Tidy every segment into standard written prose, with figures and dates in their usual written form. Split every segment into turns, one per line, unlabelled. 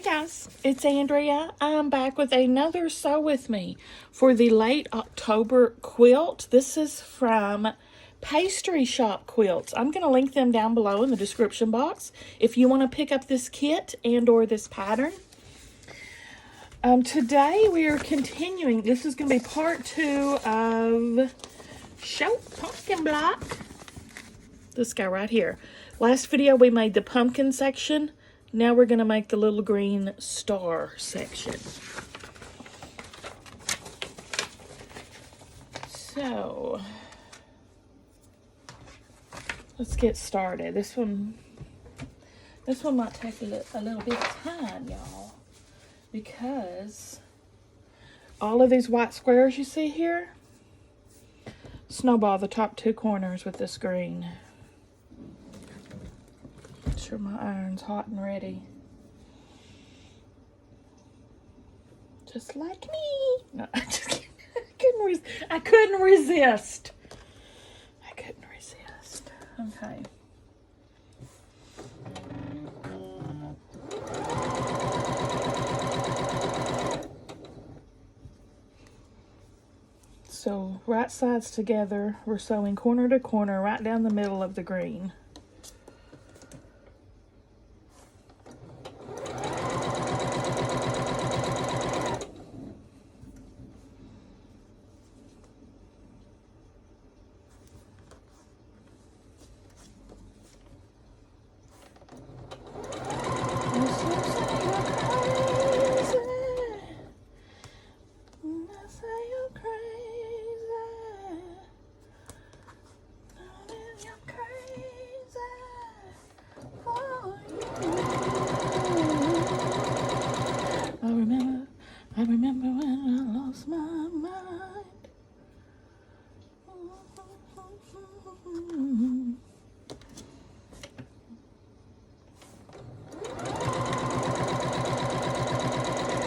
guys, it's Andrea. I'm back with another Sew With Me for the late October quilt. This is from Pastry Shop Quilts. I'm going to link them down below in the description box if you want to pick up this kit and or this pattern. Today we are continuing. This is going to be part 2 of Show Pumpkin Block. This guy right here. Last video we made the pumpkin section. Now we're going to make the little green star section. So, let's get started. This one might take a little bit of time, y'all, because all of these white squares you see here, snowball the top 2 corners with this green. Sure my iron's hot and ready. Just like me. No, I just can't. I couldn't resist. Okay. So right sides together, we're sewing corner to corner right down the middle of the green. I remember when I lost my mind.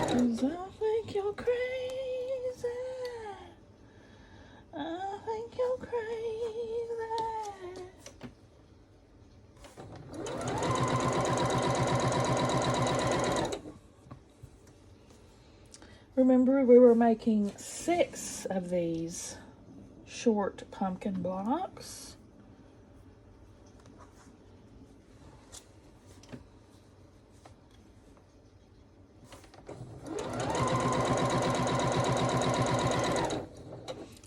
Cause I think you're crazy. I think you're crazy. Remember, we were making 6 of these short pumpkin blocks.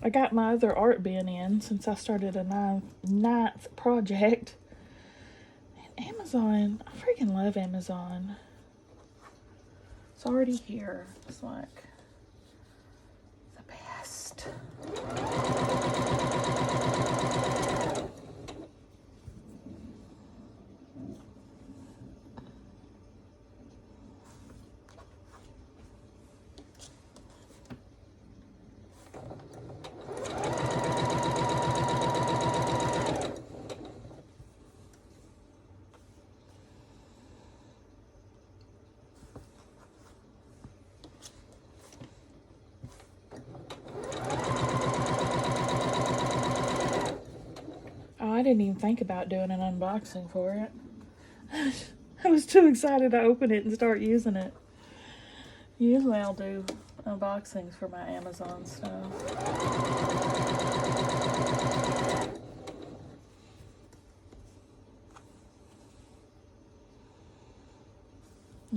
I got my other art bin in since I started a ninth project. And Amazon, I freaking love Amazon. It's already here. It's like the best. I didn't even think about doing an unboxing for it. I was too excited to open it and start using it. Usually I'll do unboxings for my Amazon stuff.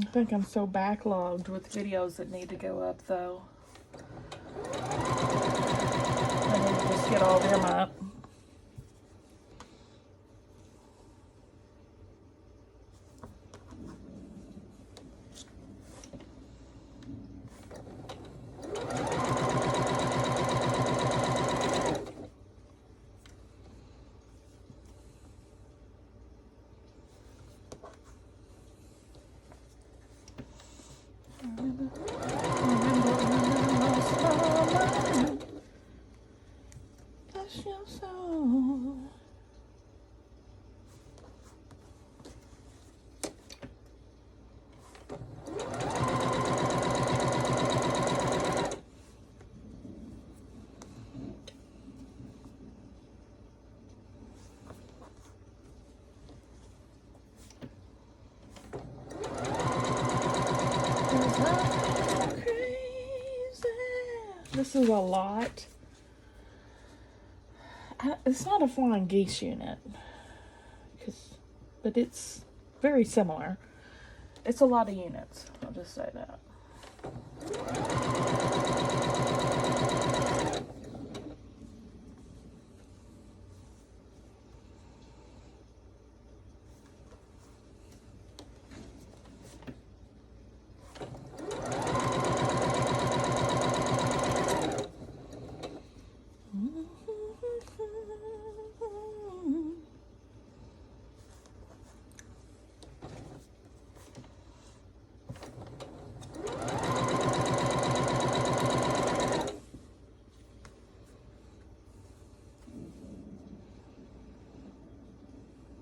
I think I'm so backlogged with videos that need to go up though. I need to just get all them up. this is a lot. It's not a flying geese unit, but it's very similar. It's a lot of units, I'll just say that.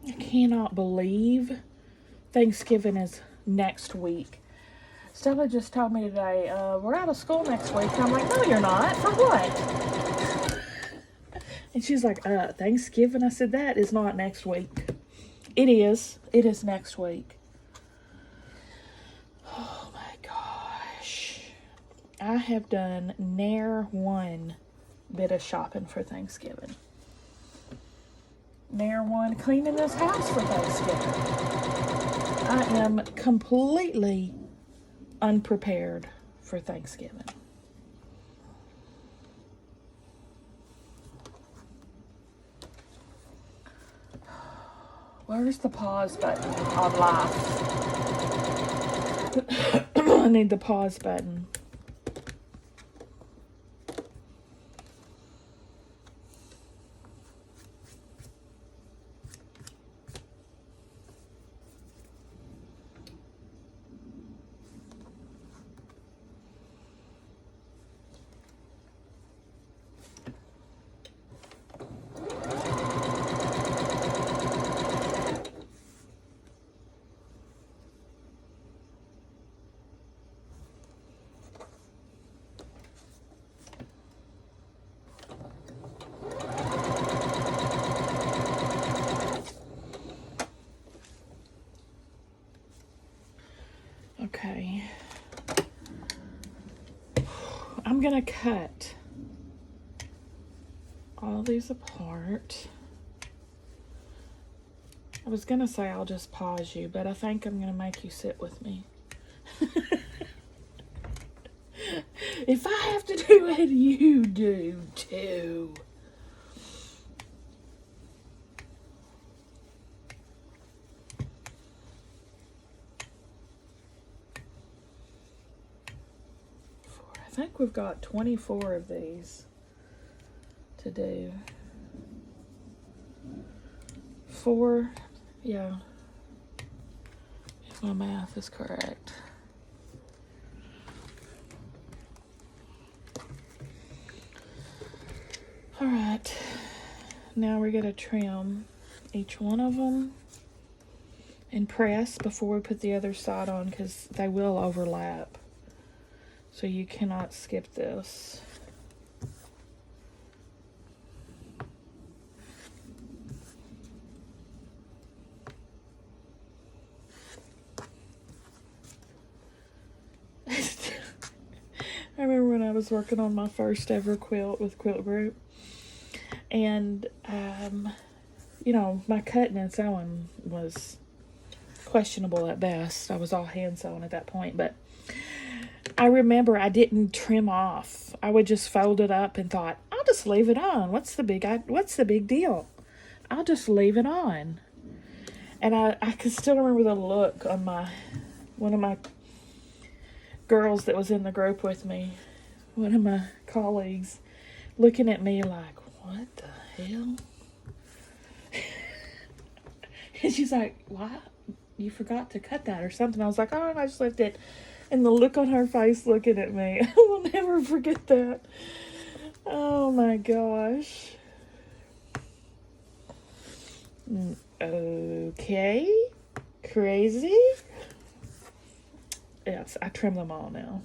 I cannot believe Thanksgiving is next week. Stella just told me today, we're out of school next week. And I'm like, no, you're not. For what? And she's like, Thanksgiving? I said, that is not next week. It is. It is next week. Oh my gosh. I have done ne'er one bit of shopping for Thanksgiving. Ne'er one cleaning this house for Thanksgiving. I am completely unprepared for Thanksgiving. Where's the pause button on live? I need the pause button. Okay. I'm gonna cut all these apart. I was gonna say I'll just pause you, but I think I'm gonna make you sit with me. If I have to do it, you do too. I think we've got 24 of these to do. 4, yeah, if my math is correct. All right, now we're gonna trim each one of them and press before we put the other side on, because they will overlap. So you cannot skip this. I remember when I was working on my first ever quilt with Quilt Group, and you know, my cutting and sewing was questionable at best. I was all hand sewing at that point, but I remember I didn't trim off. I would just fold it up and thought, I'll just leave it on. What's the big deal? I'll just leave it on. And I can still remember the look on one of my girls that was in the group with me, one of my colleagues, looking at me like, what the hell? And she's like, why? You forgot to cut that or something. I was like, oh, I just left it. And the look on her face looking at me, I will never forget that. Oh my gosh. Okay. Crazy. Yes, I trim them all now.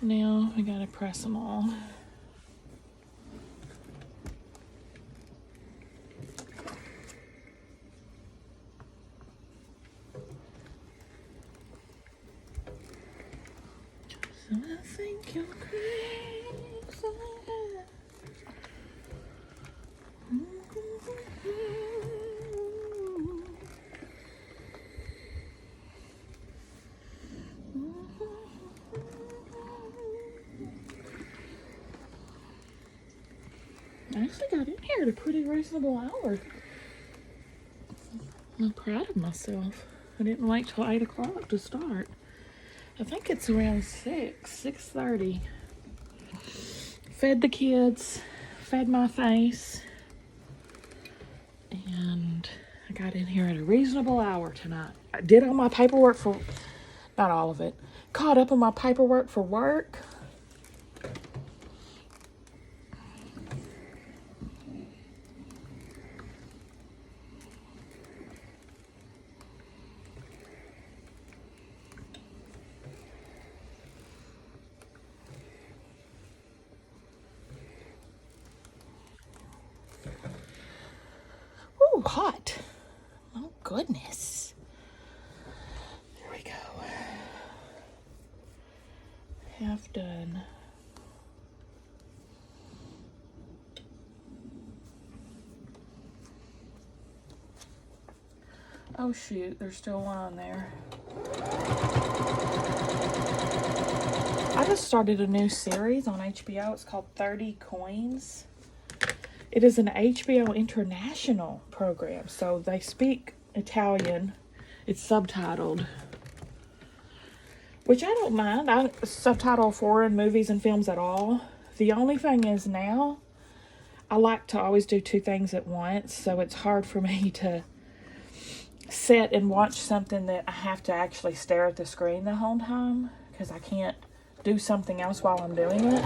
Now we gotta press them all. So I think you're crazy. I actually got in here at a pretty reasonable hour. I'm proud of myself. I didn't wait till 8 o'clock to start. I think it's around 6:30. Fed the kids, fed my face, and I got in here at a reasonable hour tonight. I did all my paperwork for, not all of it, caught up on my paperwork for work. Ooh, hot. Oh, goodness. There we go. Half done. Oh, shoot. There's still one on there. I just started a new series on HBO. It's called 30 Coins. It is an HBO international program, so they speak Italian. It's subtitled, which I don't mind. I subtitle foreign movies and films at all. The only thing is now, I like to always do two things at once, so it's hard for me to sit and watch something that I have to actually stare at the screen the whole time, because I can't do something else while I'm doing it.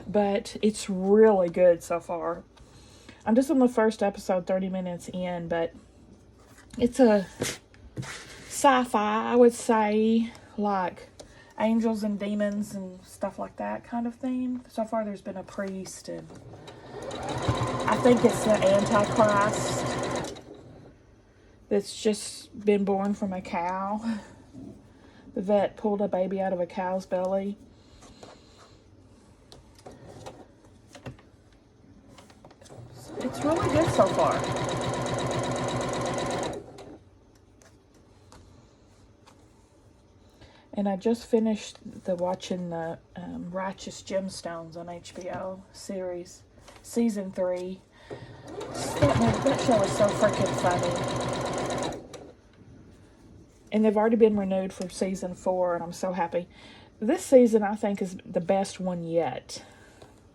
But it's really good so far. I'm just on the first episode, 30 minutes in, but it's a sci-fi, I would say, like angels and demons and stuff like that kind of theme. So far there's been a priest, and I think it's the Antichrist that's just been born from a cow. The vet pulled a baby out of a cow's belly. It's really good so far. And I just finished watching the Righteous Gemstones on HBO series, season 3. That show is so freaking funny. And they've already been renewed for season 4, and I'm so happy. This season, I think, is the best one yet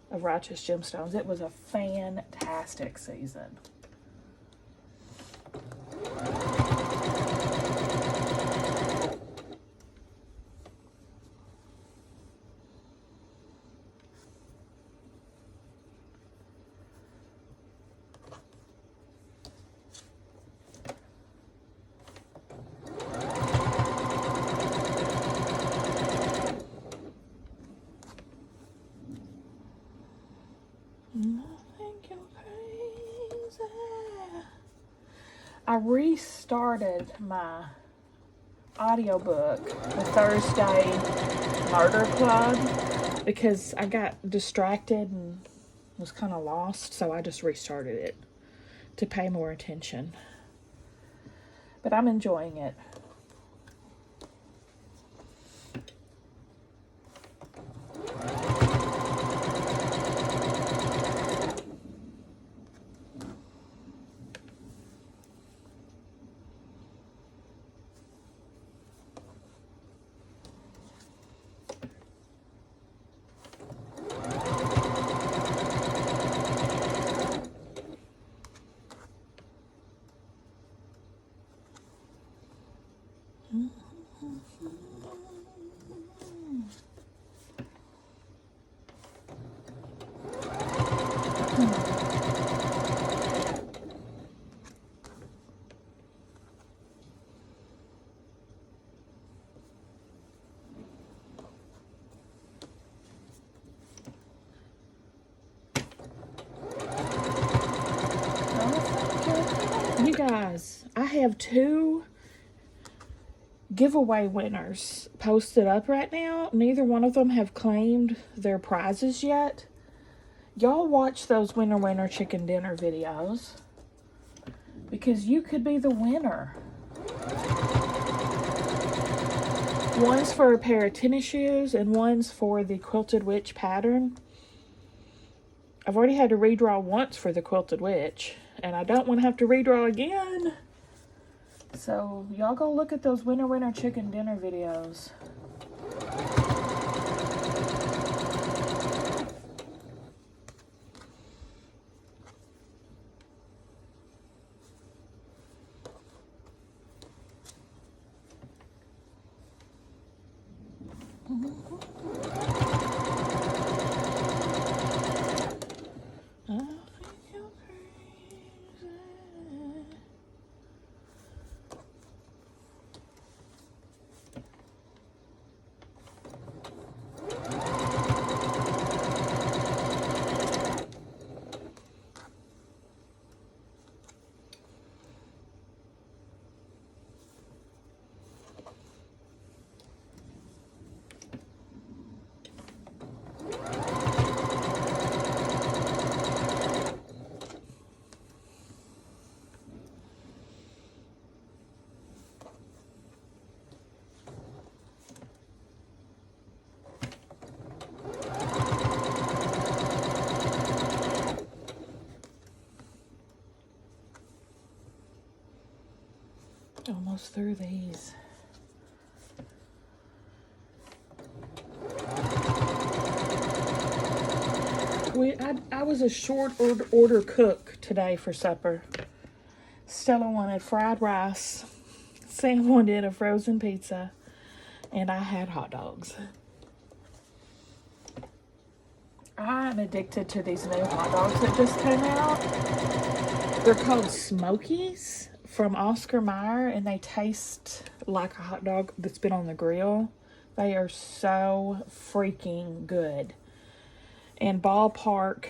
of Righteous Gemstones. It was a fantastic season. I restarted my audiobook, the Thursday Murder Club, because I got distracted and was kind of lost, so I just restarted it to pay more attention. But I'm enjoying it. guys, I have 2 giveaway winners posted up right now. Neither one of them have claimed their prizes yet. Y'all watch those winner chicken dinner videos because you could be the winner. One's for a pair of tennis shoes and one's for the Quilted Witch pattern. I've already had to redraw once for the Quilted Witch, and I don't want to have to redraw again. So y'all go look at those winner chicken dinner videos. Almost through these. I was a short order cook today for supper. Stella wanted fried rice. Sam wanted a frozen pizza. And I had hot dogs. I'm addicted to these new hot dogs that just came out. They're called Smokies from Oscar Mayer, and they taste like a hot dog that's been on the grill. They are so freaking good. And Ballpark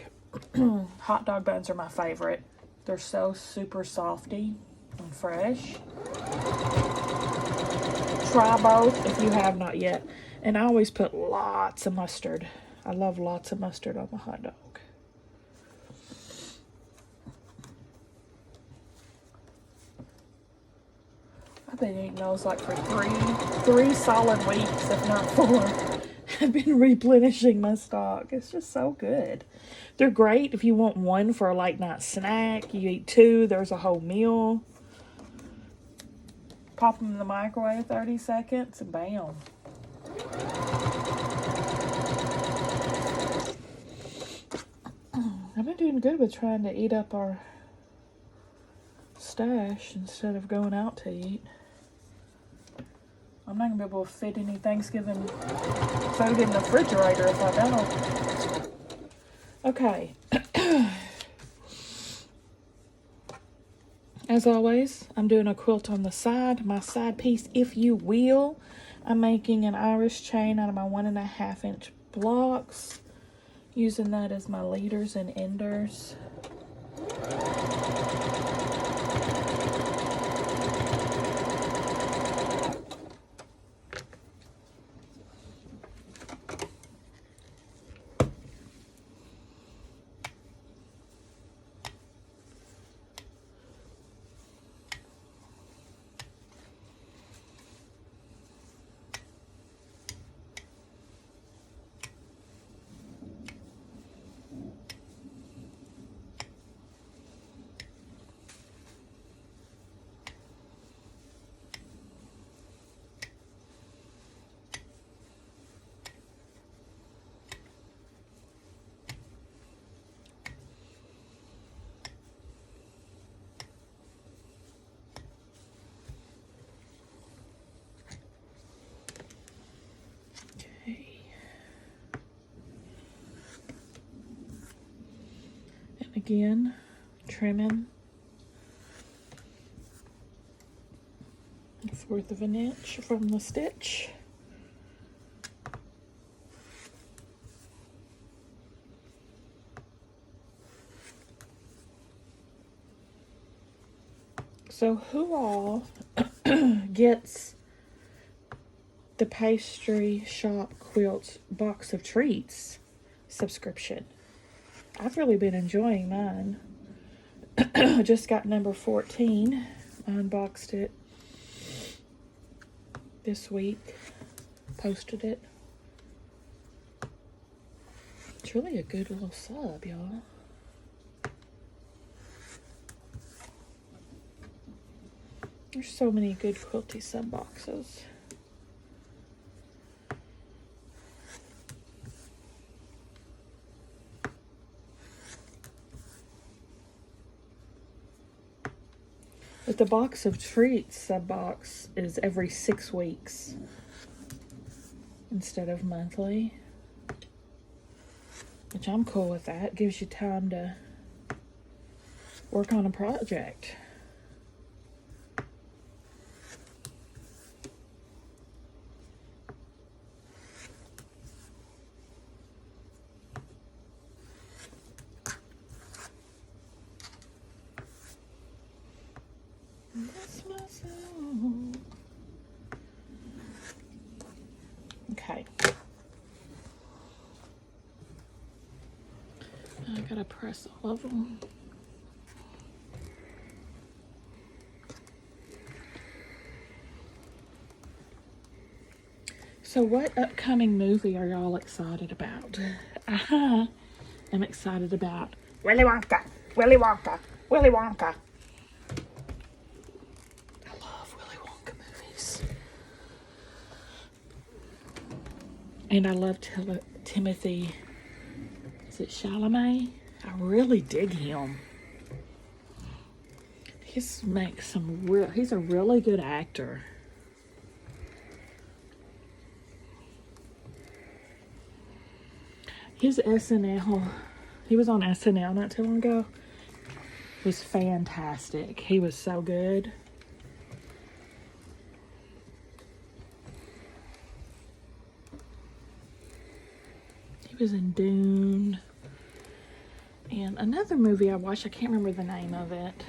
hot dog buns are my favorite. They're so super softy and fresh. Try both if you have not yet. And I always put lots of mustard. I love lots of mustard on my hot dog. I've been eating those like for three solid weeks, if not 4. I've been replenishing my stock. It's just so good. They're great if you want one for a late night snack. You eat 2, there's a whole meal. Pop them in the microwave 30 seconds and bam. I've been doing good with trying to eat up our stash instead of going out to eat. I'm not going to be able to fit any Thanksgiving food in the refrigerator if I don't. Okay. As always, I'm doing a quilt on the side. My side piece, if you will. I'm making an Irish chain out of my 1.5 inch blocks. Using that as my leaders and enders. Again, trimming 1/4 of an inch from the stitch. So who all gets the Pastry Shop Quilts box of treats subscription? I've really been enjoying mine. Just got number 14. I unboxed it this week. Posted it. It's really a good little sub, y'all. There's so many good Quilty sub boxes. But the box of treats sub box is every 6 weeks instead of monthly, which I'm cool with that. Gives you time to work on a project. Okay. I gotta press all of them. So what upcoming movie are y'all excited about? I'm excited about Willy Wonka, Willy Wonka, Willy Wonka. I love Willy Wonka movies. And I love Timothy, is it Chalamet? I really dig him. He's a really good actor. His SNL, he was on SNL not too long ago, was fantastic. He was so good. He was in Dune. And another movie I watched, I can't remember the name of it.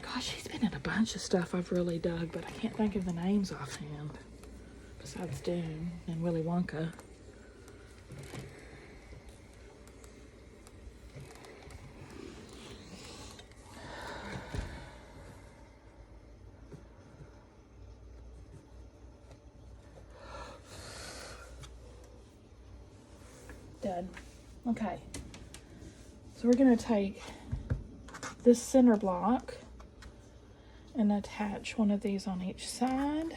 Gosh, he's been in a bunch of stuff I've really dug, but I can't think of the names offhand. Besides Dune and Willy Wonka. Done. Okay. So we're going to take this center block and attach one of these on each side.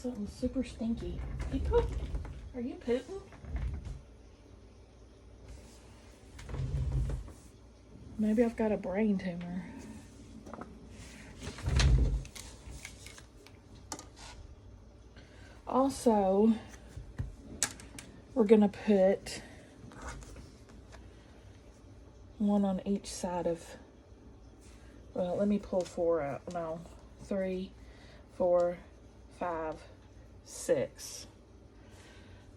Something super stinky. You poop? Are you pooping? Maybe I've got a brain tumor. Also, we're gonna put one on each side of, well, let me pull 4 out. No, 3, 4, 5, 6.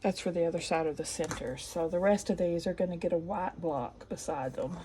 That's for the other side of the center. So the rest of these are going to get a white block beside them.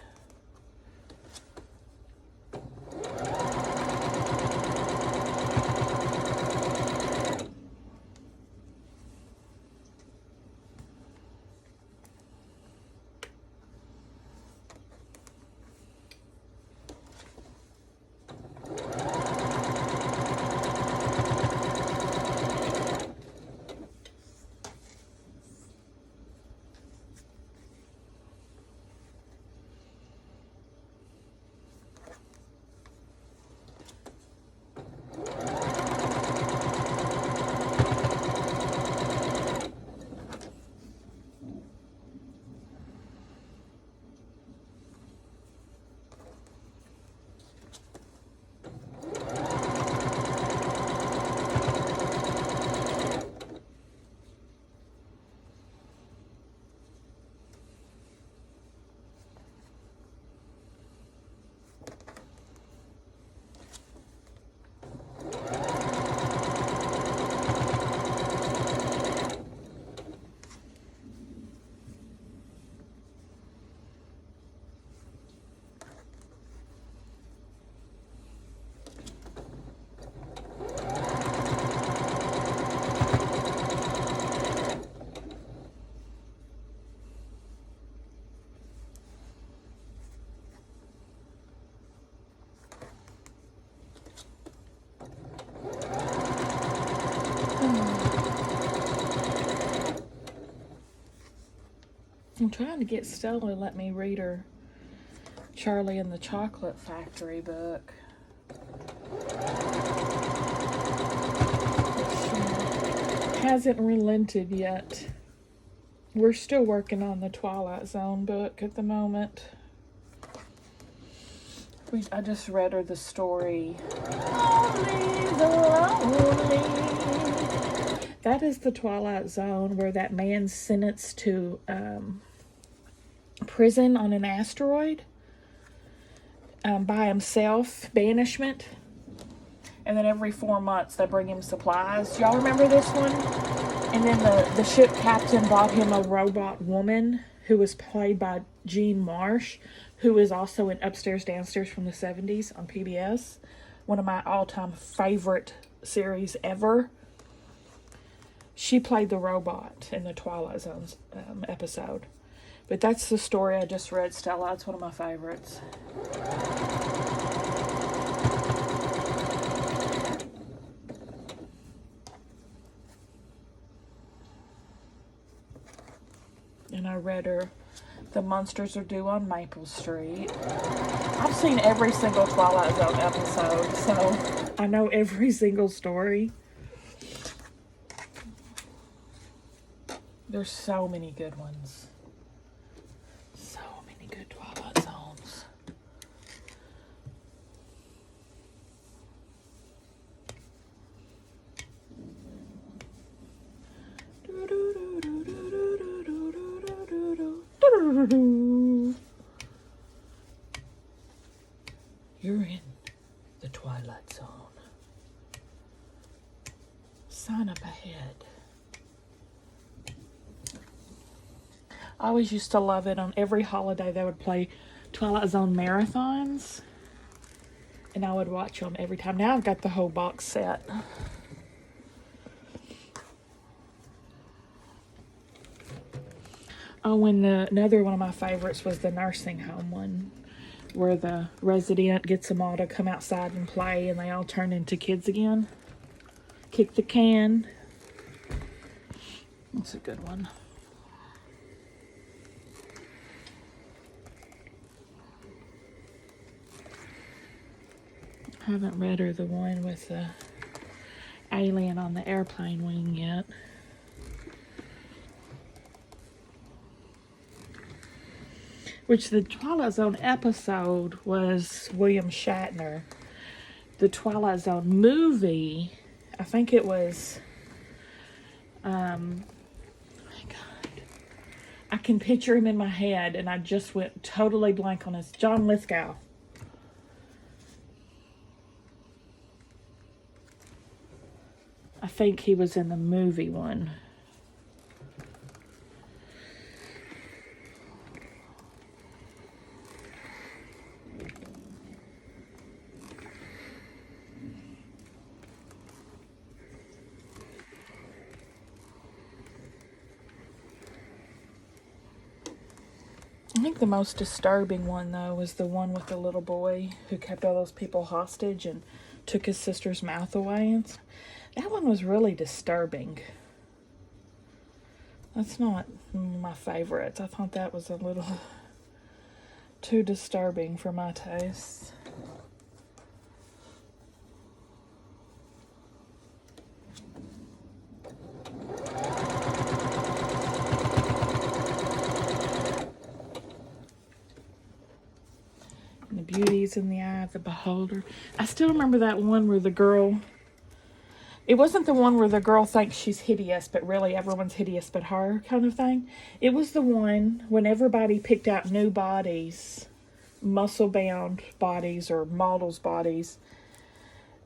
I'm trying to get Stella to let me read her Charlie and the Chocolate Factory book. She hasn't relented yet. We're still working on the Twilight Zone book at the moment. I just read her the story. Only the lonely. That is the Twilight Zone where that man's sentenced to prison on an asteroid by himself, banishment. And then every 4 months they bring him supplies. Y'all remember this one? And then the ship captain brought him a robot woman who was played by Jean Marsh, who is also in Upstairs Downstairs from the 70s on PBS. One of my all-time favorite series ever. She played the robot in the Twilight Zone episode. But that's the story I just read, Stella. It's one of my favorites. And I read her The Monsters Are Due on Maple Street. I've seen every single Twilight Zone episode, so I know every single story. There's so many good ones. So many good Twilight Zones. You're in the Twilight Zone. Sign up ahead. I always used to love it. On every holiday they would play Twilight Zone marathons, and I would watch them every time. Now I've got the whole box set. Oh, and another one of my favorites was the nursing home one, where the resident gets them all to come outside and play, and they all turn into kids again. Kick the can. That's a good one. I haven't read her the one with the alien on the airplane wing yet. Which the Twilight Zone episode was William Shatner. The Twilight Zone movie, I think it was, oh my God. I can picture him in my head, and I just went totally blank on his, John Lithgow. I think he was in the movie one. think the most disturbing one, though, was the one with the little boy who kept all those people hostage and took his sister's mouth away. And that one was really disturbing. That's not my favorite. I thought that was a little too disturbing for my taste. And the beauty's in the eye of the beholder. I still remember that one where the girl... It wasn't the one where the girl thinks she's hideous, but really everyone's hideous but her kind of thing. It was the one when everybody picked out new bodies, muscle-bound bodies or models' bodies,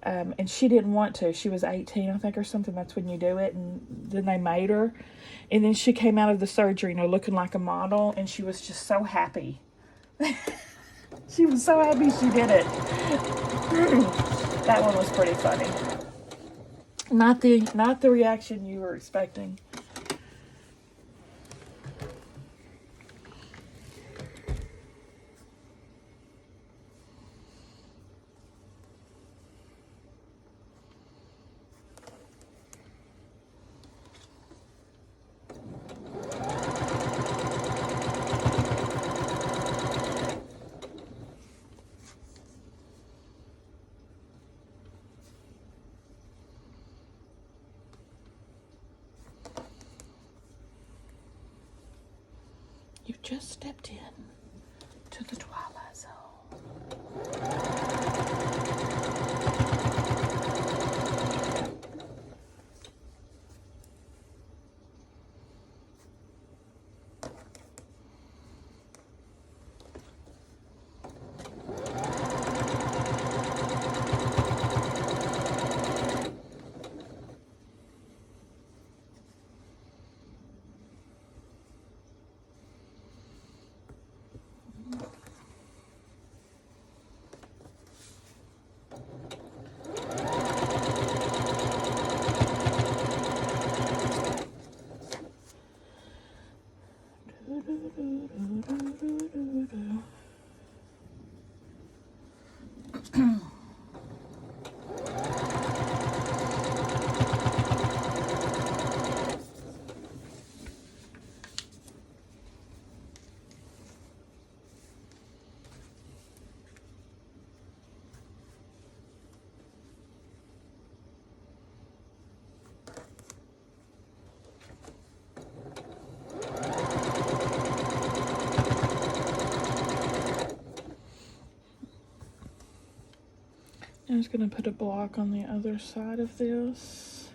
and she didn't want to. She was 18, I think, or something. That's when you do it, and then they made her. And then she came out of the surgery, looking like a model, and she was just so happy. She was so happy she did it. That one was pretty funny. Not the reaction you were expecting. You've just stepped in to the Twilight Zone. I'm just going to put a block on the other side of this.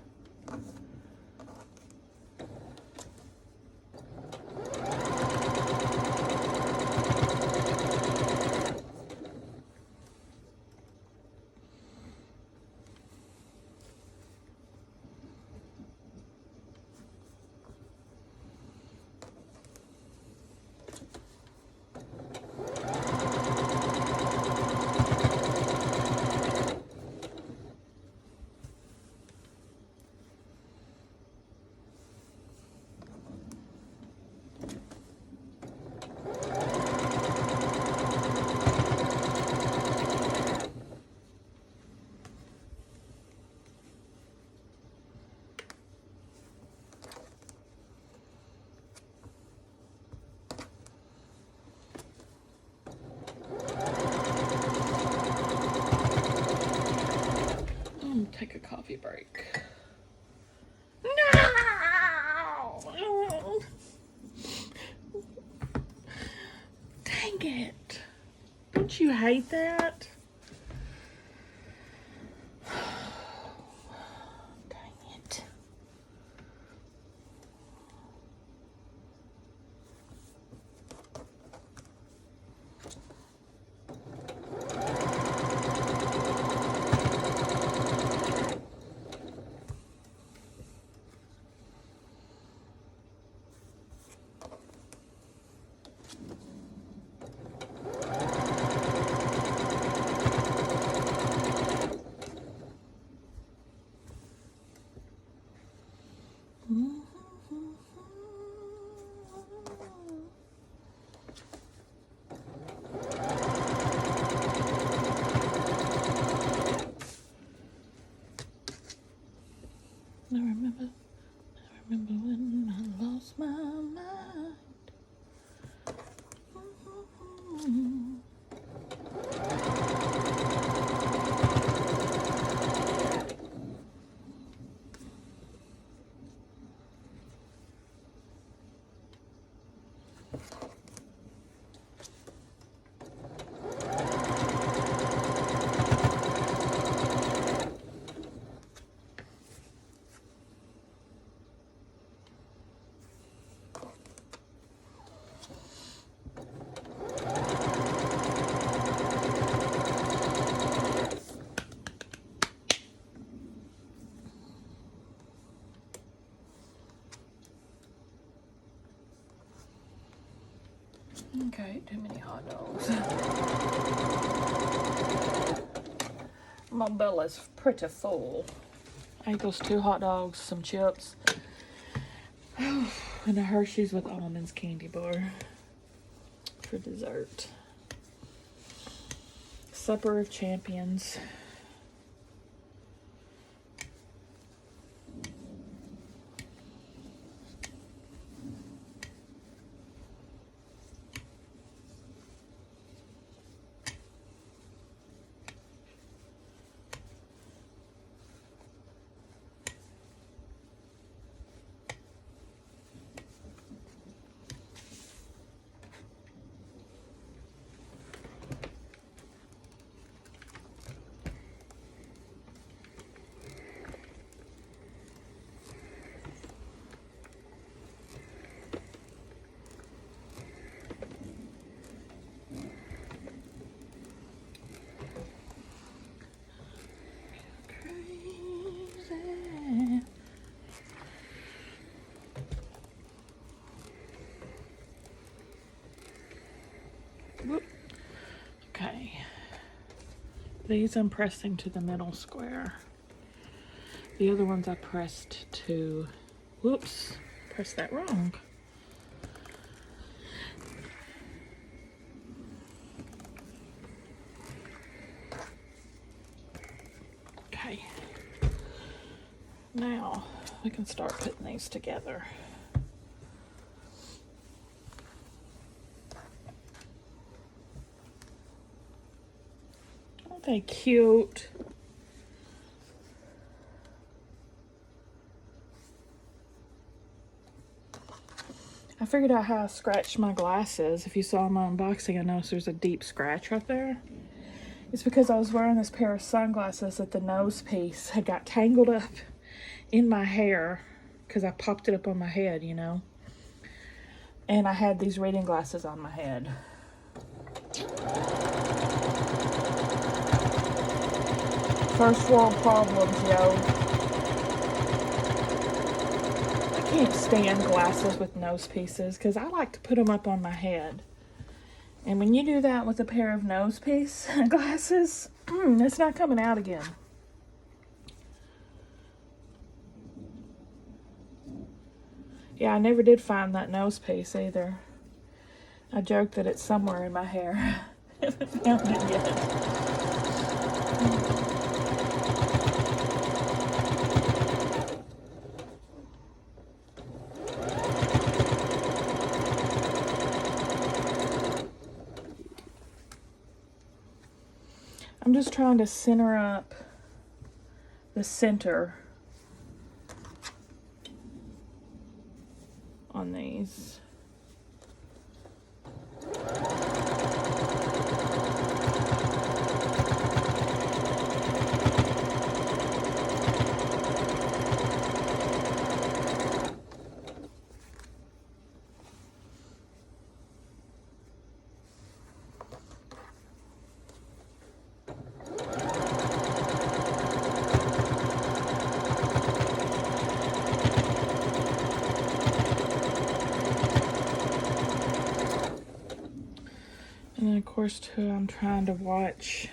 Take a coffee break. No! Dang it. Don't you hate that? Dang it. Remember when I lost my mind? Okay, too many hot dogs. My belly's pretty full. I ate those 2 hot dogs, some chips, and a Hershey's with almonds candy bar for dessert. Supper of champions. Okay, these I'm pressing to the middle square. The other ones I pressed to, whoops, pressed that wrong. Okay, now we can start putting these together. Aren't they cute? I figured out how I scratched my glasses. If you saw my unboxing, I noticed there's a deep scratch right there. It's because I was wearing this pair of sunglasses that the nose piece had got tangled up in my hair because I popped it up on my head, you know. And I had these reading glasses on my head. First world problems, yo. I can't stand glasses with nose pieces because I like to put them up on my head. And when you do that with a pair of nose piece glasses, it's not coming out again. Yeah, I never did find that nose piece either. I joked that it's somewhere in my hair. I haven't found it yet. I'm just trying to center up the center on these. And then of course too, I'm trying to watch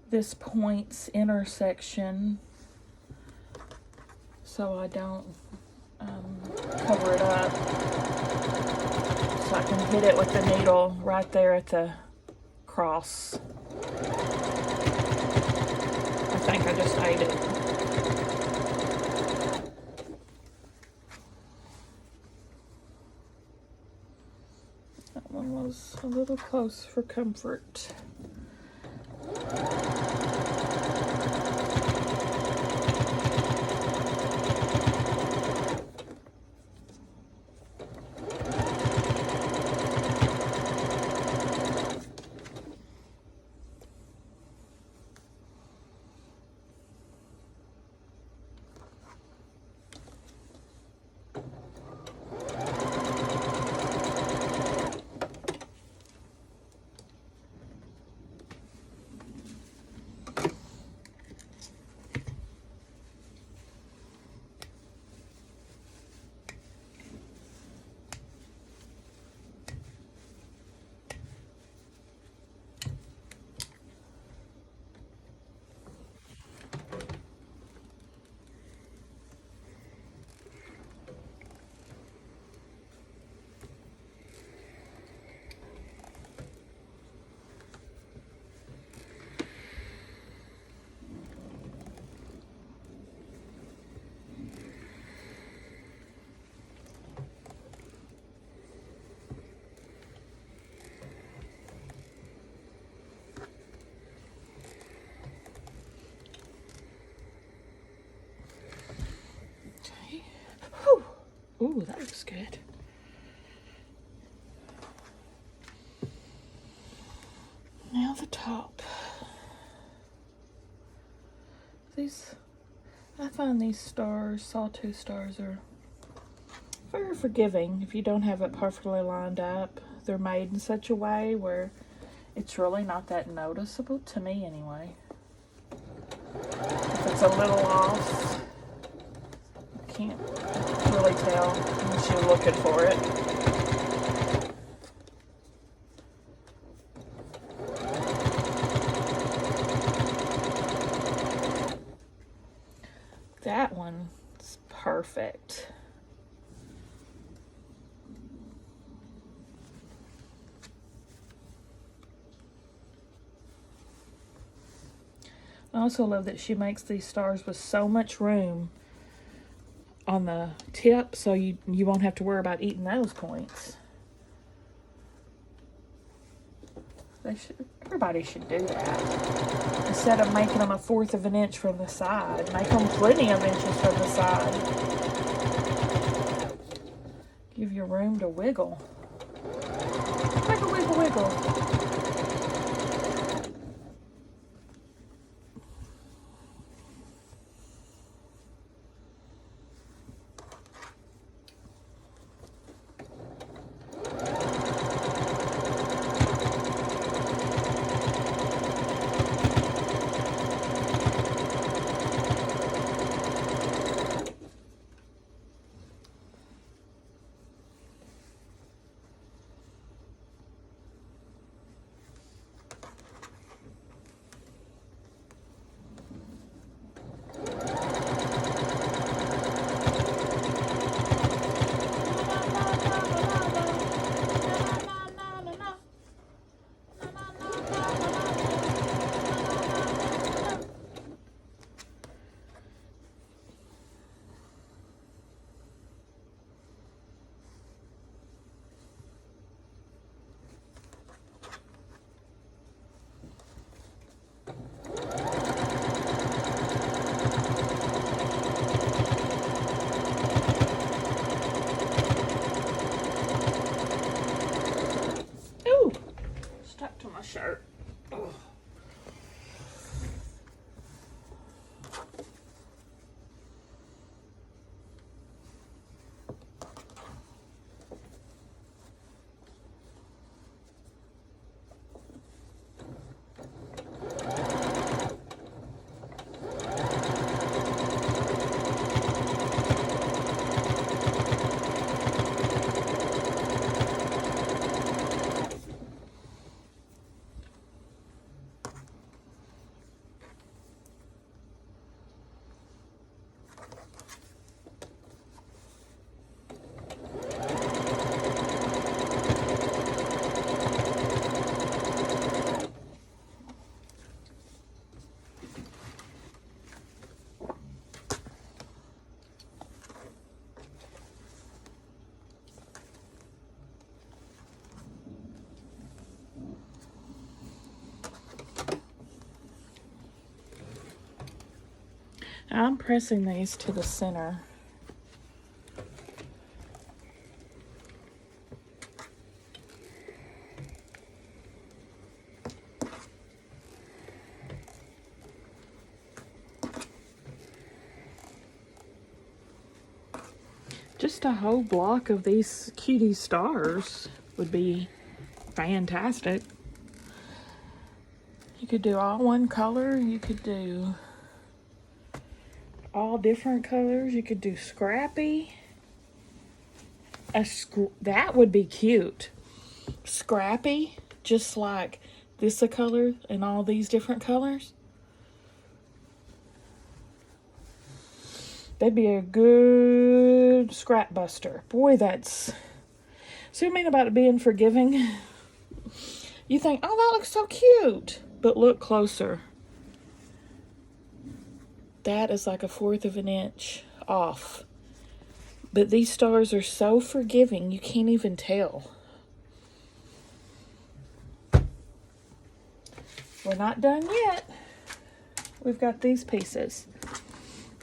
this point's intersection so I don't cover it up. So I can hit it with the needle right there at the cross. I think I just ate it. little close for comfort. Ooh, that looks good. Now the top. I find these stars, sawtooth stars, are very forgiving if you don't have it perfectly lined up. They're made in such a way where it's really not that noticeable, to me anyway. If it's a little off, you can't really tell unless you're looking for it. That one's perfect. I also love that she makes these stars with so much room on the tip, so you won't have to worry about eating those points. Everybody should do that. Instead of making them 1/4 of an inch from the side, make them plenty of inches from the side. Give you room to wiggle. Wiggle, wiggle, wiggle. I'm pressing these to the center. Just a whole block of these cutie stars would be fantastic. You could do all one color. You could do all different colors. You could do scrappy. That would be cute. Scrappy, just like this a color and all these different colors. That'd be a good scrap buster. Boy, that's... See what I mean about it being forgiving? You think, oh, that looks so cute. But look closer. That is like 1/4 of an inch off. But these stars are so forgiving, you can't even tell. We're not done yet. We've got these pieces.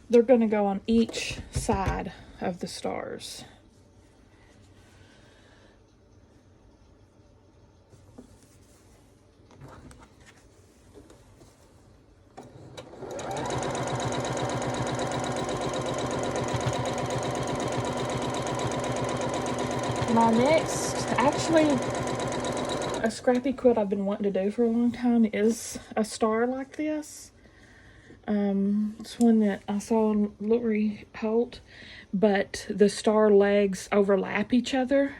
They're going to go on each side of the stars. My next, actually, a scrappy quilt I've been wanting to do for a long time is a star like this. It's one that I saw on Lori Holt, but the star legs overlap each other.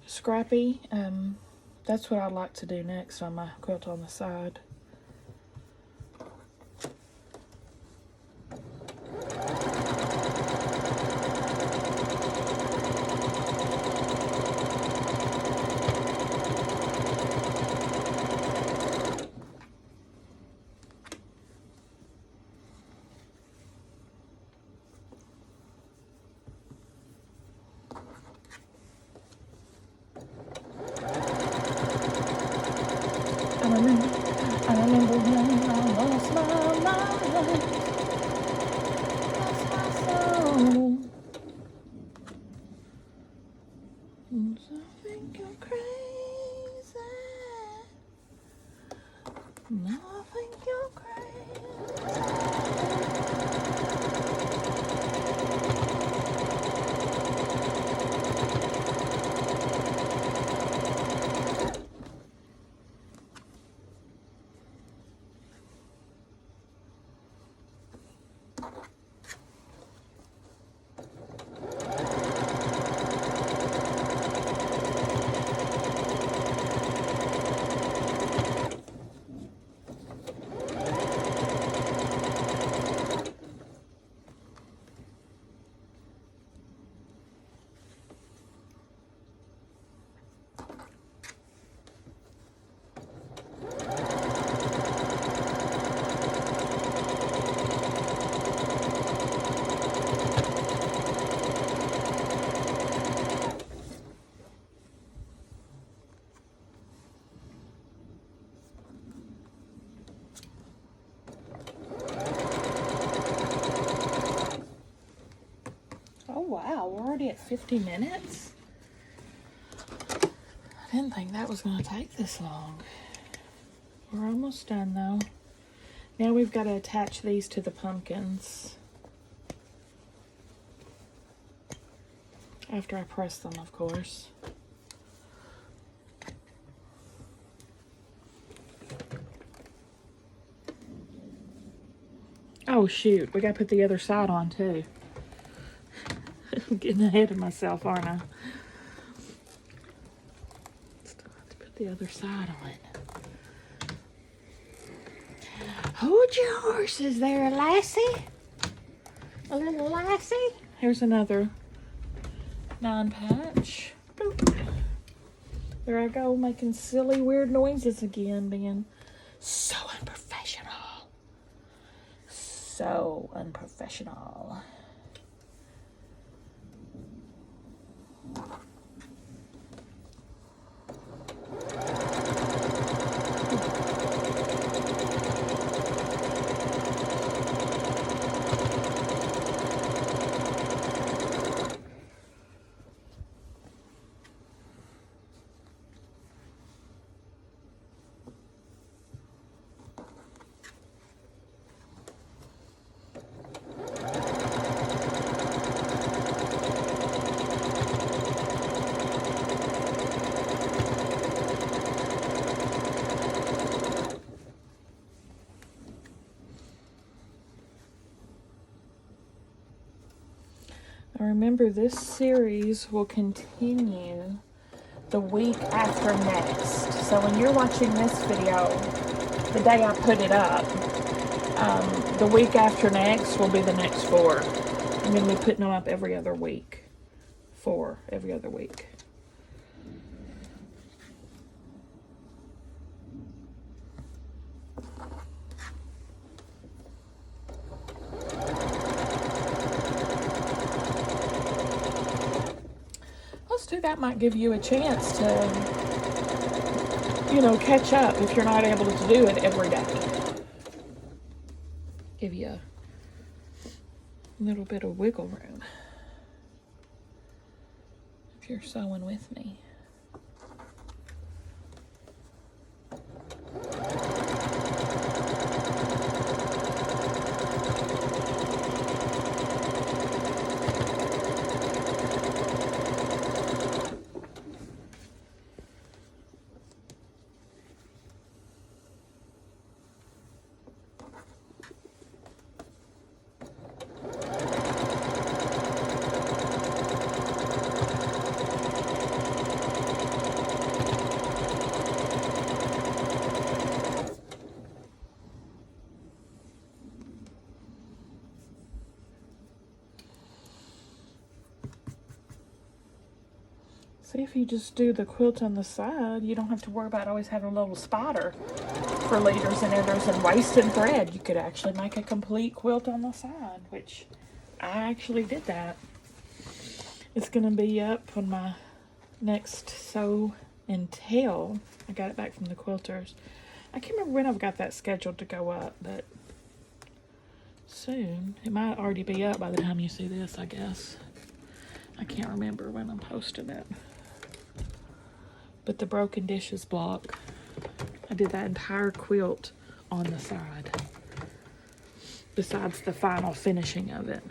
Scrappy. That's what I'd like to do next on my quilt on the side. I remember when I lost my mind, lost my soul. I think you're crazy. No, I think you're crazy. Wow, we're already at 50 minutes? I didn't think that was going to take this long. We're almost done though. Now we've got to attach these to the pumpkins. After I press them, of course. Oh shoot, we got to put the other side on too. I'm getting ahead of myself, aren't I? Still have to put the other side on it. Hold your horses there, lassie. A little lassie. Here's another 9-patch. There I go, making silly, weird noises again, being so unprofessional. So unprofessional. Now remember, this series will continue the week after next. So when you're watching this video, the day I put it up, the week after next will be the next 4. I'm going to be putting them up every other week. 4 every other week. Let's do that. Might give you a chance to, you know, catch up if you're not able to do it every day. Give you a little bit of wiggle room if you're sewing with me. See, if you just do the quilt on the side, you don't have to worry about always having a little spotter for leaders and enders and wasting thread. You could actually make a complete quilt on the side, which I actually did that. It's going to be up on my next sew and tell. I got it back from the quilters. I can't remember when I've got that scheduled to go up, but soon. It might already be up by the time you see this, I guess. I can't remember when I'm posting it. But the broken dishes block, I did that entire quilt on the side, besides the final finishing of it.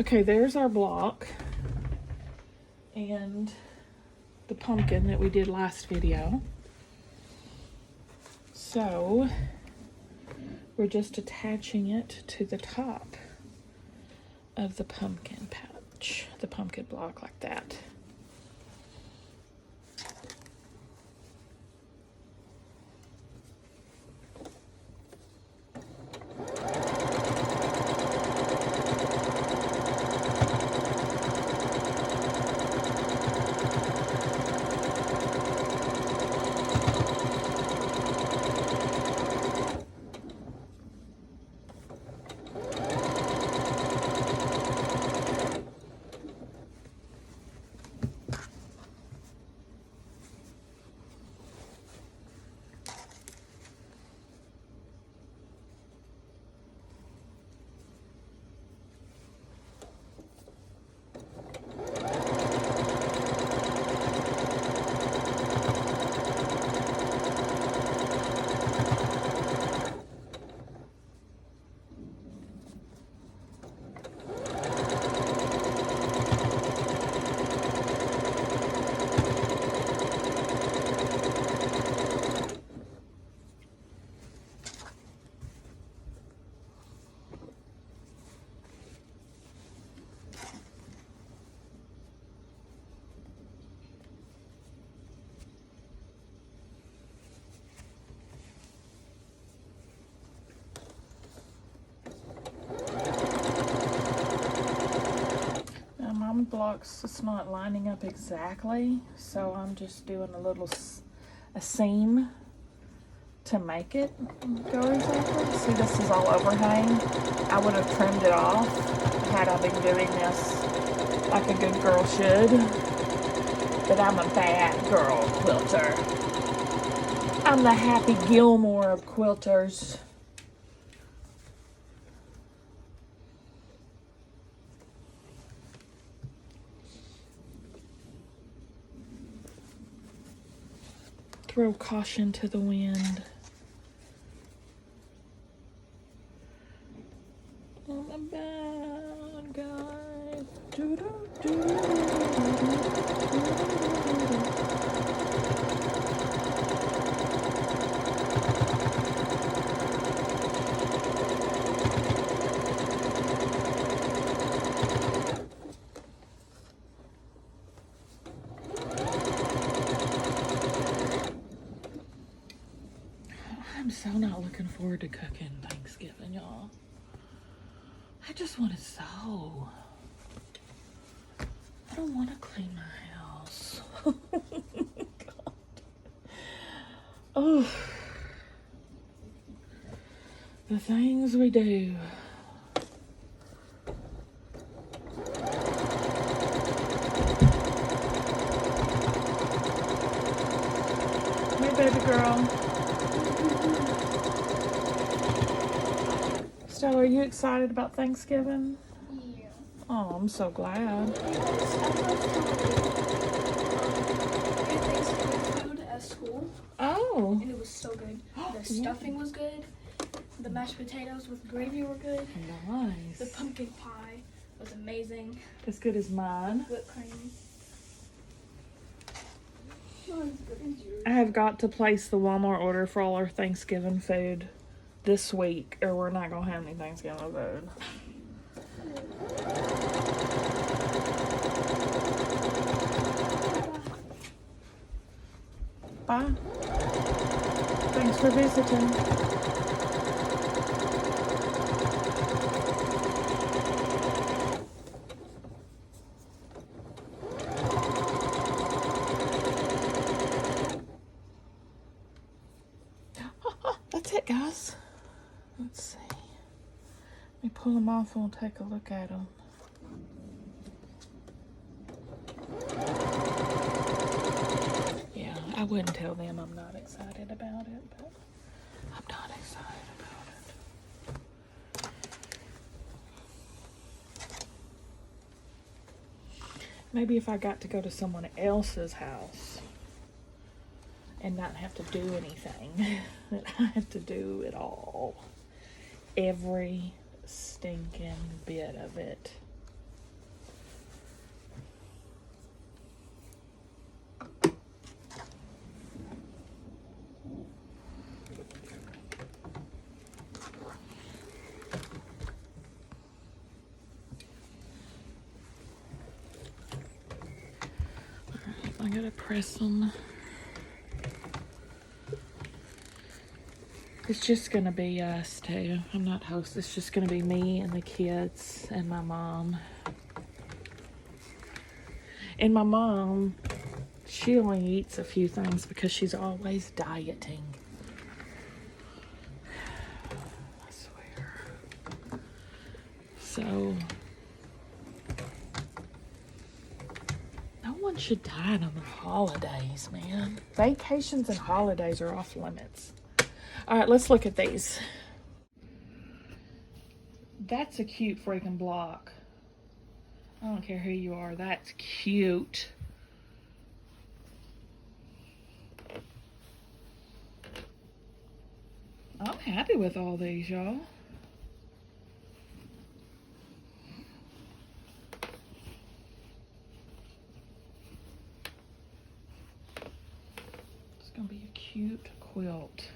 Okay, there's our block and the pumpkin that we did last video. So we're just attaching it to the top of the pumpkin pouch, the pumpkin block, like that. Blocks, it's not lining up exactly, so I'm just doing a seam to make it go exactly. See, this is all overhang. I would have trimmed it off had I been doing this like a good girl should, but I'm a bad girl quilter. I'm the Happy Gilmore of quilters. Throw caution to the wind. I'm a bad guy. I'm so not looking forward to cooking Thanksgiving, y'all. I just want to sew. I don't want to clean my house. God. Oh, the things we do. Hey, baby girl. Stella, are you excited about Thanksgiving?
Yeah.
Oh, I'm so glad.
We had Thanksgiving food at school,
Oh,
and it was so good. The stuffing was good. The mashed potatoes with gravy were good.
nice.
The pumpkin pie was amazing.
As good as mine.
Whipped cream. Not as good as yours.
I have got to place the Walmart order for all our Thanksgiving food this week, or we're not gonna have any Thanksgiving food. Bye. Thanks for visiting. That's it, guys. Let's see. Let me pull them off and we'll take a look at them. Yeah, I wouldn't tell them I'm not excited about it, but I'm not excited about it. Maybe if I got to go to someone else's house and not have to do anything, that I have to do it all. Every stinking bit of it. Alright, I gotta press them. It's just gonna be us too. I'm not host. It's just gonna be me and the kids and my mom. And my mom, she only eats a few things because she's always dieting. I swear. So, no one should diet on the holidays, man. Vacations and holidays are off limits. All right, let's look at these. That's a cute freaking block. I don't care who you are. That's cute. I'm happy with all these, y'all. It's gonna be a cute quilt.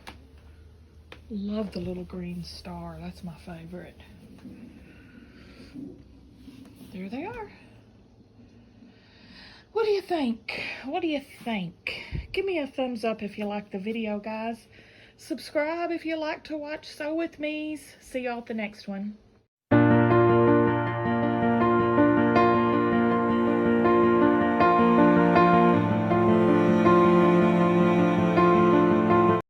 Love the little green star. That's my favorite. There they are. What do you think? What do you think? Give me a thumbs up if you like the video, guys. Subscribe if you like to watch Sew With Me's. See y'all at the next one.